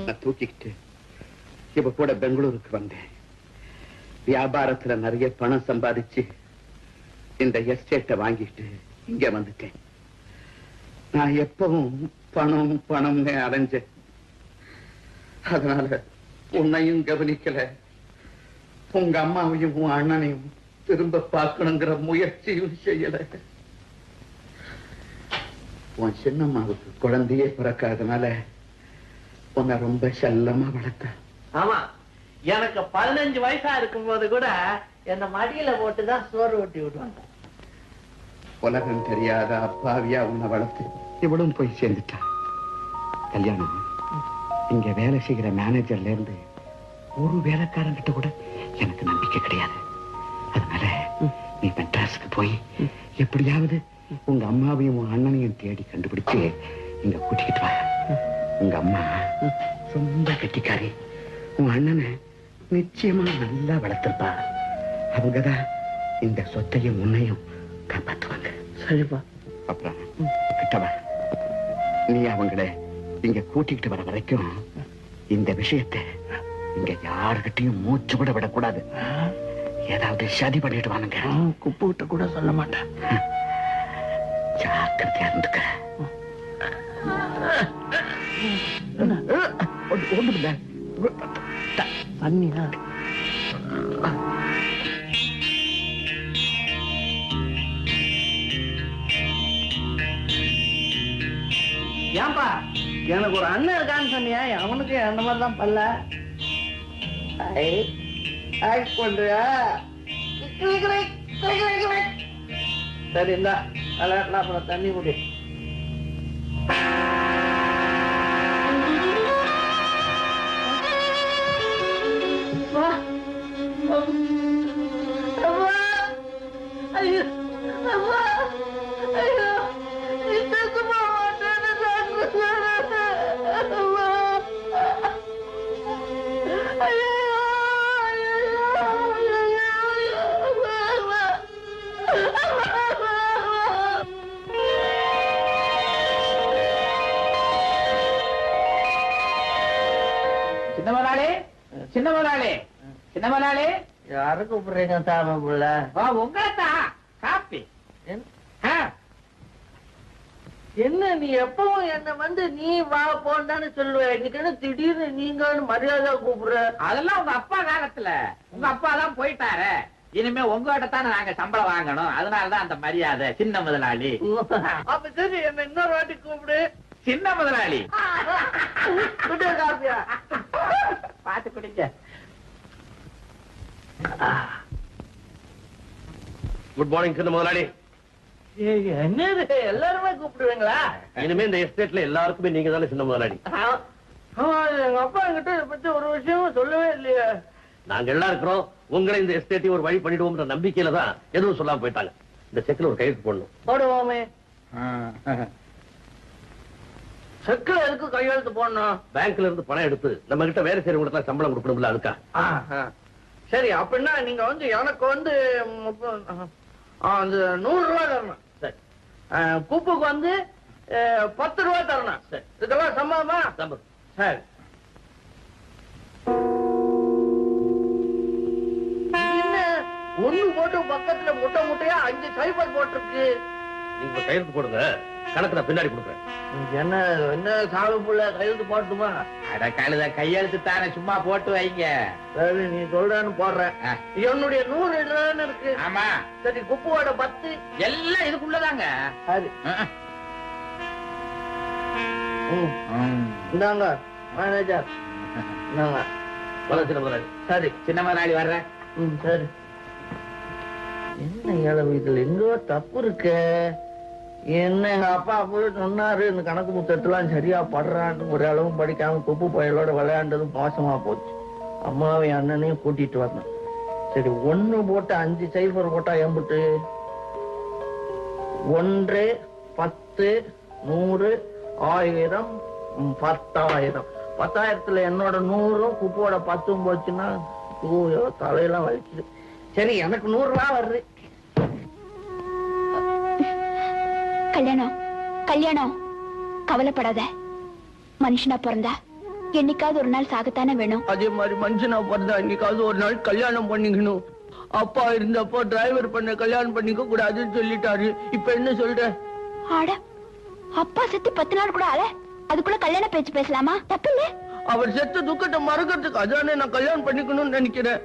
உன்னை தூக்கிக்கிட்டு இப்ப கூட பெங்களூருக்கு வந்தேன். வியாபாரத்துல நிறைய பணம் சம்பாதிச்சு இந்த எஸ்டேட்டை வாங்கிட்டு இங்க வந்துட்டேன். நான் எப்பவும் பணம் பணம்னு அடைஞ்சேன். அதனால உன்னையும் கவனிக்கல, உங்க அம்மாவையும் உன் அண்ணனையும் திரும்ப பார்க்கணுங்கிற முயற்சியும் செய்யல. உன் சின்னம்மாவுக்கு குழந்தையே பிறக்காதனால உன்னை ரொம்ப செல்லமா வளர்த்த. ஆமா, எனக்கு 15 வயசா இருக்கும் போது கூட என்ன மடியில போட்டுதான் சோறு ஊட்டி விடுவாங்க. உலகம் தெரியாத அப்பாவியா உன்னை வளர்த்து இவளும் போய் சேர்ந்துட்டா. கல்யாணம் இங்க வேலை செய்கிற மேனேஜர்ல இருந்து ஒரு வேலைக்காரங்கிட்ட கூட எனக்கு நம்பிக்கை கிடையாது. அதனால நீ மெட்ராஸுக்கு போய் எப்படியாவது உங்க அம்மாவையும் உன் அண்ணனையும் தேடி கண்டுபிடிச்சு இங்க கூட்டிக்கிட்டு வா. உங்க அம்மா ரொம்ப கெட்டிக்காரி. உன் அண்ணனை நிச்சயமா நல்லா வளர்த்திருப்பா. அவங்கதான் இந்த சொத்தையும் உன்னையும் காப்பாற்றுவாங்க. சரிப்பா. அப்புறம் கிட்டவா, நீ அவங்கள இங்க கூட்டிக்கிட்டு வர வரைக்கும் இந்த விஷயத்தை இங்க யாருகிட்டையும் மூச்சு கூட விடக்கூடாது. ஏதாவது சதி பண்ணிட்டு வானுங்க. குப்புகிட்ட கூட சொல்ல மாட்டேன். ஜாக்கிரதையா இருந்துக்க. ஒண்ணு தண்ணியா? ஏன்பா, எனக்கு ஒரு அண்ணன் இருக்கான்னு சொன்னியா? அவனுக்கு அந்த மாதிரிதான் பல்ல பண்றியா? சரி, இந்தா அப்புறம் தண்ணி குடி. சின்ன முதலாளி, சின்ன முதலாளி. யாரு கூப்பிடுறீங்க? தாம புள்ள உங்களைத்தான். காப்பி என்ன? நீ எப்பவும் என்ன வந்து நீ வா போன்னு சொல்லுவ. இன்னைக்கு திடீர்னு நீங்க மரியாதை கூப்பிடுற. அதெல்லாம் உங்க அப்பா காலத்துல. உங்க அப்பா தான் போயிட்டாரு. இனிமே உங்ககிட்ட தானே நாங்க சம்பளம் வாங்கணும். அதனாலதான் அந்த மரியாதை. சின்ன முதலாளி. அப்ப சரி, என்ன இன்னொரு வாட்டி கூப்பிடு. சின்ன முதலாளி. பாத்து குடிங்க. குட் மார்னிங் சின்ன முதலாளி. என்னது எல்லாருமே கூப்பிடுவீங்களா? இனிமே இந்த எஸ்டேட்ல எல்லாருக்குமே நீங்க தானே சின்ன முதலாளி. எங்க அப்பா என்கிட்ட இதை பத்தி ஒரு விஷயம் சொல்லவே இல்லையா? நாங்க எல்லாம் இருக்கிறோம். உங்களை இந்த எஸ்டேட்டை ஒரு வழி பண்ணிடுவோம்ன்ற நம்பிக்கையில தான் எதுவும் சொல்லாம போயிட்டாங்க. இந்த செக்ல ஒரு கையெழுத்து போடணும். போடுவோமே. செக்ல எதுக்கு கையெழுத்து போடணும்? பேங்க்ல இருந்து பணம் எடுத்து நம்ம கிட்ட வேலை செய்யறவங்களுக்கு சம்பளம் கொடுக்கணும்ல, அதுக்கா. சரி, அப்படின்னா நீங்க வந்து எனக்கு வந்து 100 ரூபாய் தரணும். சரி. குப்புக்கு வந்து 10 ரூபாய் தரணும். சரி, இதெல்லாம் சம்பளமா? சம்பளம். சரி. என்ன ஒண்ணு போட்டு பக்கத்துல முட்டை முட்டையா 5 சைபர் போட்டிருக்கு. நீங்க கையெழுத்து போடுங்க, கணக்கு நான் பின்னாடி கொடுக்குறேன். என்ன என்ன சாவு புள்ள கையெழுத்து போட்டுமா? அட கழுத, கையெழுத்து தானே, சும்மா போட்டு வைங்க. சரி, நீ சொல்றேன்னு போடுறேன். என்னுடைய 100 ரூபாய் இருக்கு. ஆமா. சரி, குப்புவோட 10 எல்லாம் இதுக்குள்ளதாங்க. சரி, இந்தாங்க மேனேஜர். இந்தாங்க. சின்ன முதலாளி. சரி, சின்ன முதலாளி வர்றேன். சரி. என்ன இளவு, இதுல எங்கோ தப்பு இருக்கு. என்ன எங்க அப்பா போய் சொன்னாரு, இந்த கணக்கு புத்தகத்தெல்லாம் சரியா படுறான்னு ஒரு அளவும் படிக்காம குப்பு பயலோட விளையாண்டதும் மோசமா போச்சு. அம்மாவை அண்ணனையும் கூட்டிட்டு வரணும். சரி, 1 போட்டு 5 சைபர் போட்டா எம்புட்டு? 1, 10, 100, 1000, 10,000. 10,000த்துல என்னோட 100 குப்போட 10 போச்சுன்னா தலையெல்லாம் வலிக்குது. சரி, எனக்கு 100 ரூபாய் வருது. கல்யாணம் கல்யாணம் கவலைப்படாத. மனுஷனா பிறந்தா என்னைக்காவது ஒரு நாள் சாகத்தானே வேணும். அதே மாதிரி மனுஷனா பிறந்தா இன்னைக்காவது ஒரு நாள் கல்யாணம் பண்ணிக்கணும். அப்பா இருந்தப்போ டிரைவர் பண்ண கல்யாணம் பண்ணிக்க கூடாதுன்னு சொல்லிட்டாரு. இப்ப என்ன சொல்ற? ஆட, அப்பா செத்து 10 நாள் கூட ஆல, அதுக்குள்ள கல்யாண பேச்சு பேசலாமா? தப்பில்ல. அவர் செத்த துக்கத்தை மறக்கிறதுக்கு அதானே நான் கல்யாணம் பண்ணிக்கணும்னு நினைக்கிறேன்.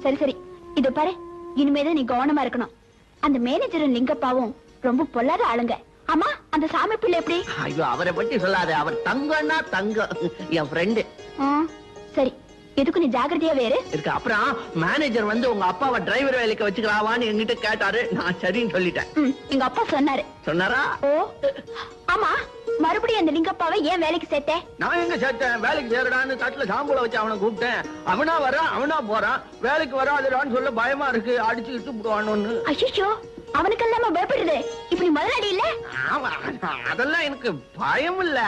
சரி சரி, இது பாரு, இனிமேதான் நீ கவனமா இருக்கணும். அந்த மேனேஜரும் லிங்கப்பாவும் ரொம்ப பொல்லாத ஆளுங்க. ஆமா, அந்த சாமி பிள்ளை எப்படி? ஐயோ, அவரை பத்தி சொல்லாத. அவர் தங்கன்னா தங்கம், என் ஃப்ரெண்டு. சரி, எதுக்கு நீ ஜாகிரதையா வேறு இருக்கு. அப்புறம் மேனேஜர் வந்து உங்க அப்பாவை டிரைவர் வேலைக்கு வச்சுக்கலாவான்னு என்கிட்ட கேட்டாரு. நான் சரின்னு சொல்லிட்டேன். எங்க அப்பா சொன்னாரு. சொன்னாரா? ஓ ஆமா, மறுபடியும் அந்த லிங்கப்பாவை ஏன் வேலைக்கு சேர்த்தேன்? நான் எங்க சேர்த்தேன்? வேலைக்கு சேரடான்னு தட்டுல சாம்பல வச்சு அவனை கூப்பிட்டேன். அவனா வரான், அவனா போறான். வேலைக்கு வராதுடான்னு சொல்ல பயமா இருக்கு. அடிச்சுக்கிட்டு போவானு. ஐயோ, அவனுக்கு இல்லாம பயப்படுது. இப்படி முதலாளி இல்ல? அதெல்லாம் எனக்கு பயம் இல்ல.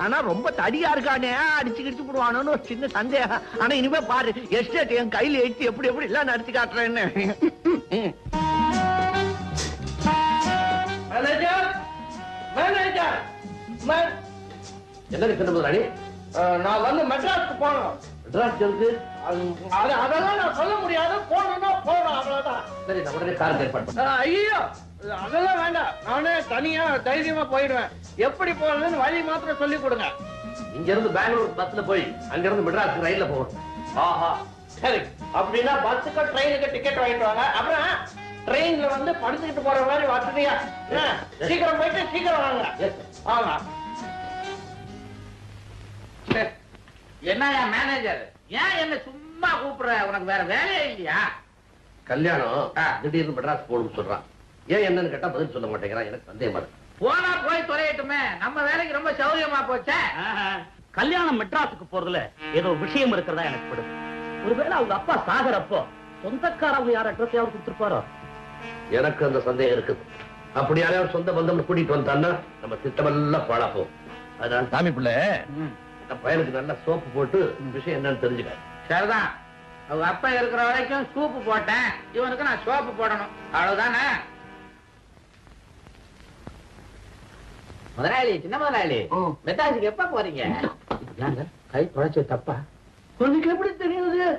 ஆனா ரொம்ப தடியா இருக்கானே, அடிச்சுக்கிட்டு போடுவானு ஒரு சின்ன சந்தேகம். ஆனா இனிமே பாரு, எஸ்டேட் என் கையில எடுத்து எப்படி எப்படி எல்லாம் நடத்தி காட்டுறேன்னு. என்ன சின்ன முதலாளி? நான் வந்து மெட்ராஸ்க்கு போனோம். மெட்ராஸ் இருக்கு. அதெல்லாம் நான் சொல்ல முடியாது. போனோம்னா போனோம், அவ்வளவுதான். சரி, நான் உடனே காருக்கு ஏற்பாடு பண்ணேன். ஐயோ, அதெல்லாம் வேண்டாம். நானே தனியா தைரியமா போயிடுவேன். எப்படி போறதுன்னு வழி மாத்திரம் சொல்லி கொடுங்க. இங்க இருந்து பெங்களூர் பஸ்ல போய் அங்க இருந்து மெட்ராஸ் ரயில்ல போகணும். ஆஹா, சரி. அப்படின்னா பஸ்ஸுக்கு ட்ரெயினுக்கு டிக்கெட் வாங்கிட்டு வாங்க. அப்புறம் ட்ரெயின்ல வந்து படுத்துக்கிட்டு போற மாதிரி வசதியா. சீக்கிரம் போயிட்டு சீக்கிரம் வாங்க. ஆமா. என்னயா மேனேஜர், ஏன் என்ன சும்மா கூப்பிடுற? உனக்கு வேற வேலையே இல்லையா? கல்யாணம் திடீர்னு மெட்ராஸ் போகணும்னு சொல்றான். ஏன் என்னன்னு கேட்டா பதில் சொல்ல மாட்டேங்கிறான். எனக்கு சந்தேகமா இருக்கு. போனா போய் தொலையட்டுமே, நம்ம வேலைக்கு ரொம்ப சௌரியமா போச்சே. கல்யாணம் மெட்ராஸுக்கு போறதுல ஏதோ விஷயம் இருக்கிறதா எனக்கு படுது. ஒருவேளை அவங்க அப்பா சாகரப்போ சொந்தக்காரவங்க யார் அட்ரஸ் யாரும் கொடுத்துருப்பாரோ? எனக்கு அந்த சந்தேகம் இருக்குது. அப்படி யாரையாவது சொந்த பந்தம் கூட்டிட்டு வந்தான்னா நம்ம திட்டமெல்லாம் பாழா போகும். அதனால சாமி பிள்ளை பையனுக்கு நல்லா சோப்பு போட்டு விஷயம் என்னன்னு தெரிஞ்சுக்க. சரிதான், அவங்க அப்பா இருக்கிற வரைக்கும் சூப்பு போட்டேன். இவனுக்கு நான் சோப்பு போடணும், அவ்வளவுதானே? முதலாளி, சின்ன முதலாளி, மெட்ராஸுக்கு எப்ப போறீங்க? கை தொலைச்ச தப்பா? உனக்கு எப்படி தெரியுது?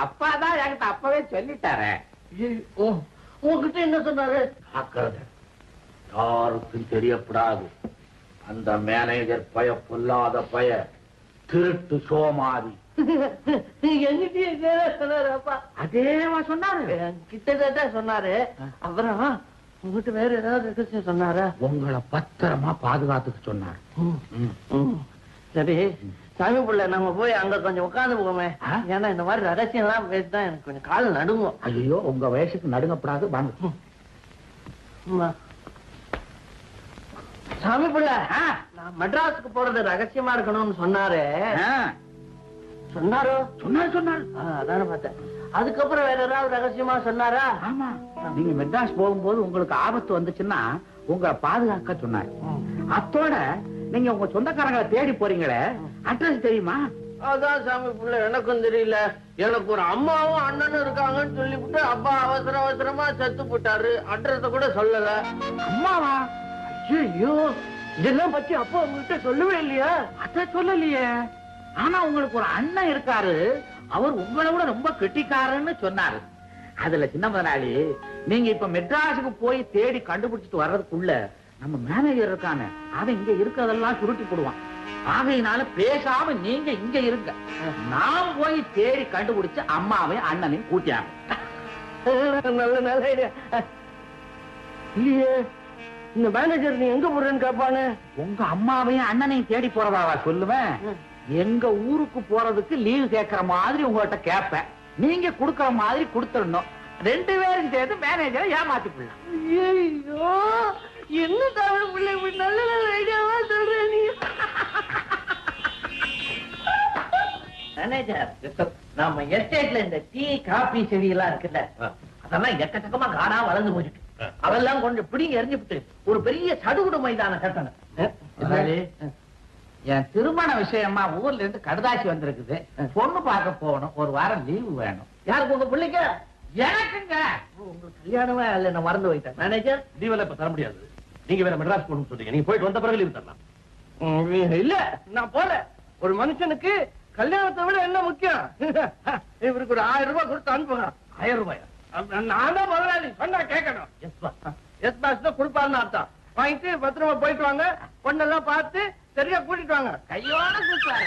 அப்பாதான் என்கிட்ட அப்பவே சொல்லிட்டாரு. உங்ககிட்ட என்ன சொன்னாரு? யாருக்கும் தெரியப்படாது. அந்த மேனேஜர் பய பொல்லாத பய திருட்டு சோமாரி. அதேவா சொன்னாரு? கிட்டத்தட்ட சொன்னாரு. அப்புறம் உங்ககிட்ட வேற ஏதாவது ரகசியம் சொன்னாரா? உங்களை பத்திரமா பாதுகாத்துக்க சொன்னார். சரி சாமி பிள்ளை, நம்ம போய் அங்க கொஞ்சம் உட்கார்ந்து போவோமே. ஏன்னா இந்த மாதிரி ரகசியம் எல்லாம் பேசிதான் எனக்கு கொஞ்சம் கால் நடுங்கும். ஐயோ, உங்க வயசுக்கு நடுங்கப்படாது, வாங்க. சாமி பிள்ளை, நான் மெட்ராஸுக்கு போறது ரகசியமா இருக்கணும்னு சொன்னாரு. சொன்னாரோ? சொன்னாரு. அதான பார்த்தேன். அதுக்கப்புறம் வேற ஏதாவது ரகசியமா சொன்னாரா? ஆமா, நீங்க மெட்ராஸ் போகும்போது உங்களுக்கு ஆபத்து வந்துச்சுன்னா உங்களை பாதுகாக்க சொன்னாரு. அத்தோட நீங்க உங்க சொந்தக்காரங்களை தேடி போறீங்களே, அட்ரஸ் தெரியுமா? அதான் சாமி பிள்ளை, எனக்கும் தெரியல. எனக்கு ஒரு அம்மாவும் அண்ணனும் இருக்காங்கன்னு சொல்லிவிட்டு அப்பா அவசர அவசரமா செத்து போட்டாரு. அட்ரஸ கூட சொல்லல. அம்மாவா? ஐயோ, இதெல்லாம் பத்தி அப்பா உங்ககிட்ட சொல்லவே இல்லையா? அத சொல்லலையே. ஆனா உங்களுக்கு ஒரு அண்ணன் இருக்காரு, அவர் உங்களை விட ரொம்ப கெட்டிக்காரன்னு சொன்னாரு. அதுல சின்ன முதலாளி, நீங்க இப்ப மெட்ராஸுக்கு போய் தேடி கண்டுபிடிச்சிட்டு வர்றதுக்குள்ள நம்ம மேனேஜர் இருக்கானே, அவன் இங்க இருக்கிறதெல்லாம் சுருட்டி போடுவான். ஆகையினால பேசாம நீங்க இங்க இருங்க, நான் போய் தேடி கண்டுபிடிச்சு அம்மாவையும் அண்ணனையும் கூட்டியாங்க. நல்ல நல்ல ஐடியா. இல்லையே, இந்த மேனேஜர் நீ எங்க போறேன்னு கேட்பானு. உங்க அம்மாவையும் அண்ணனையும் தேடி போறதாவா சொல்லுவேன்? எங்க ஊருக்கு போறதுக்கு லீவு கேட்கற மாதிரி உங்ககிட்ட கேட்பேன். நீங்க குடுக்கற மாதிரி கொடுத்துடணும். 2 பேரும் சேர்ந்து மேனேஜரை ஏமாத்தி போடலாம். ஐயோ, என்ன தமிழ் பிள்ளை இப்படி நல்ல நல்ல ஐடியாவா சொல்ற நீ? மேனேஜர், நம்ம எஸ்டேட்ல இந்த டீ காபி செடி எல்லாம் இருக்குல்ல, அதெல்லாம் எக்கச்சக்கமா காடா வளர்ந்து போயிட்டு அதெல்லாம் கொஞ்சம் பிடிங்க எரிஞ்சுட்டு ஒரு பெரிய சடுகுடு மைதானம் கட்டணும். என் திருமண விஷயமா ஊர்ல இருந்து கடுதாசி வந்திருக்குது. பொண்ணு பார்க்க போகணும், ஒரு வாரம் லீவு வேணும். யாருக்கு? உங்க பிள்ளைங்க? எனக்குங்க. உங்களுக்கு கல்யாணமே இல்ல, நான் மறந்து போயிட்டேன். மேனேஜர், லீவெல்லாம் இப்ப தர முடியாது. நீங்க வேற மெட்ராஸ் போகணும்னு சொல்றீங்க. நீங்க போயிட்டு வந்த பிறகு லீவு தரலாம். இல்ல நான் போல. ஒரு மனுஷனுக்கு கல்யாணத்தை விட என்ன முக்கியம்? இவருக்கு ஒரு 1000 ரூபாய் கொடுத்து அனுப்புங்க. 1000 ரூபாயா? நான் தான் முதலாளி, சொன்னா கேட்கணும். S pass. எஸ் பாஸ் தான் கொடுப்பாருன்னு அர்த்தம். வாங்கிட்டு பத்திரமா போயிட்டு வாங்க, பொண்ணெல்லாம் பார்த்து சரியா கூட்டிட்டு வாங்க. கையோட கொடுத்தாரு.